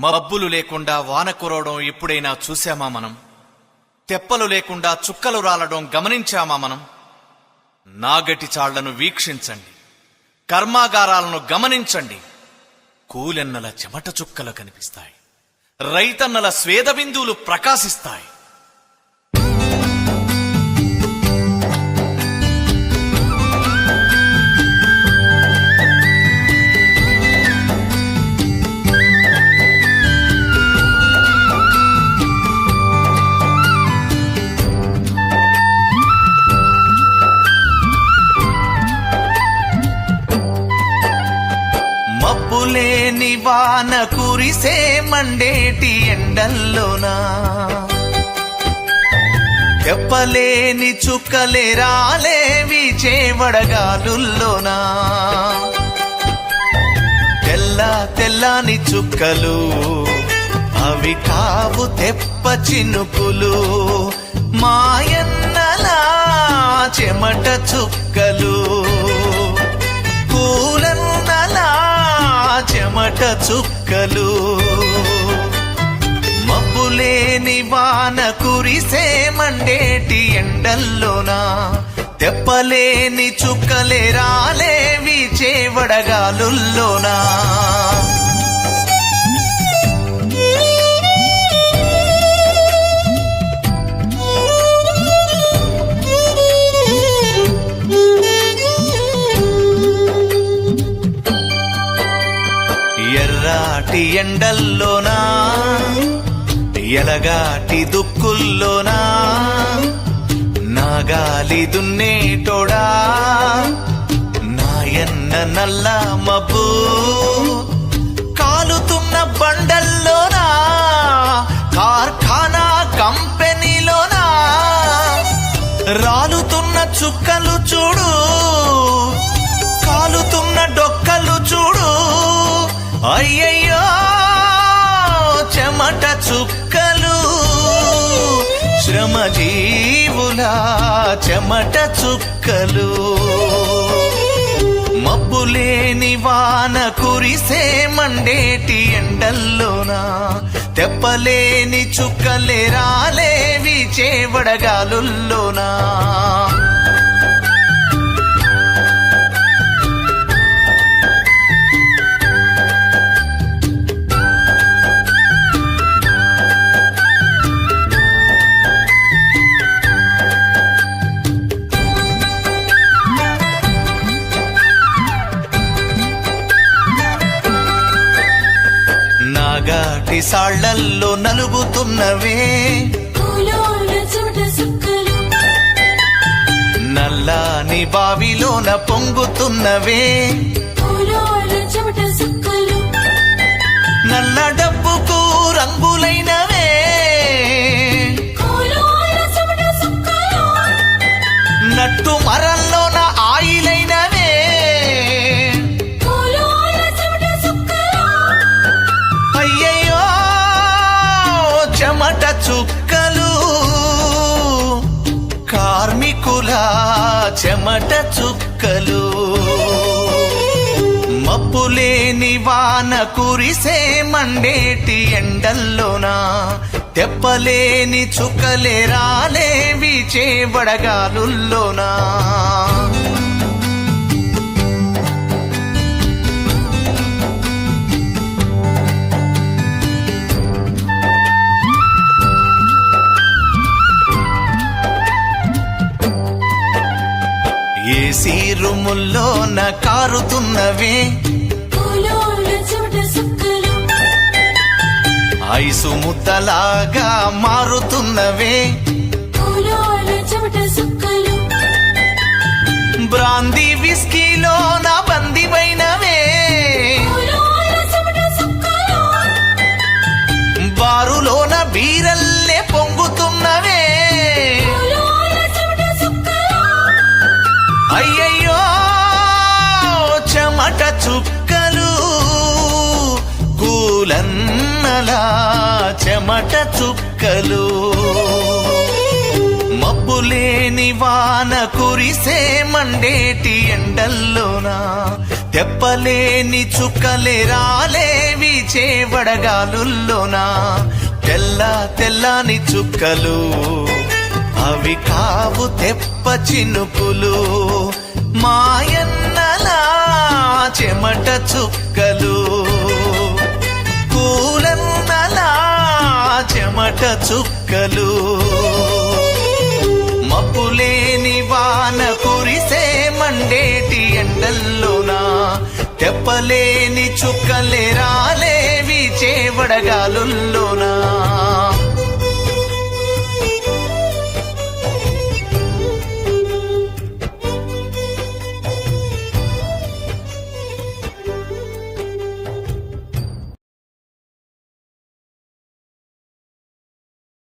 మబ్బులు లేకుండా వాన కురవడం ఎప్పుడైనా చూశామా మనం? తెప్పలు లేకుండా చుక్కలు రాలడం గమనించామా మనం? నాగటి చాళ్లను వీక్షించండి, కర్మాగారాలను గమనించండి. కూలెన్నల చెమట చుక్కలు కనిపిస్తాయి, రైతన్నల స్వేద బిందువులు ప్రకాశిస్తాయి. మబ్బులేని వాన కురిసే మండేటి ఎండల్లోనా, తెప్పలేని చుక్కలే రాలే వీచే వడగాలుల్లోనా. తెల్ల తెల్లని చుక్కలు అవి కావు తెప్ప చినుకులు, మాయన్నలా చెమట చుక్కలు. పూలన్నలా చెమట చుక్కలు. మబ్బులేని వాన కురిసే మండేటి ఎండల్లోనా, తెప్పలేని చుక్కలే రాలే వీచే వడగాలుల్లోనా. ఎర్రాటి ఎండల్లోనా, ఎలగాటి దుక్కుల్లోనా, నాగాలి దున్నేటోడా నాయన్న నల్ల మబ్బు. కాలుతున్న బండల్లోనా, కార్ఖానా కంపెనీలోనా, రాలుతున్న చుక్కలు చూడు, కాలుతున్న డొక్కలు చూడు. అయ్యయ్యో చెమట చుక్కలు, శ్రమజీవుల చెమట చుక్కలు. మబ్బులేని వాన కురిసే మండేటి ఎండల్లోనా, తెప్పలేని చుక్కలే రాలే వీచే వడగాలుల్లోనా. నాగాటి సాళ్లల్లో నలుగుతున్నవే నల్లాని బావిలోన పొంగుతున్నవే, నల్ల డబ్బుకు రంగులైనవే, నట్టు మరల్లోన ఆయిలైనవే. అయ్యయ్యో చెమట చుక్కలు, కార్మికుల చెమట చుక్కలు. మబ్బులేని వాన కురిసే మండేటి ఎండల్లోనా, తెప్పలేని చుక్కలే రాలే వీచే వడగాలుల్లోనా. ఏసీ రూముల్లోన కారుతున్నవే ఐసు ముద్దలాగా మారుతున్నవే, బ్రాందీ విస్కీలోన బందివైనవే, బారులోన బీరల్లే పొంగుతున్నవే. అయ్యయ్యో చెమట చుక్కలు, కూలన్నలా చెమట చుక్కలు. మబ్బులేని వాన కురిసే మండేటి ఎండల్లోనా, తెప్పలేని చుక్కలే రాలేవి వీచే వడగాలుల్లోన తెల్ల తెల్లని చుక్కలు అవి కావు తెప్ప చినుకులు మాయన్నలా చెమట చుక్కలు కూలన్నలా చెమట చుక్కలు మబ్బులేని వాన కురిసే మండేటి ఎండల్లోనా తెప్పలేని చుక్కలే రాలే వీచే వడగాలుల్లోనా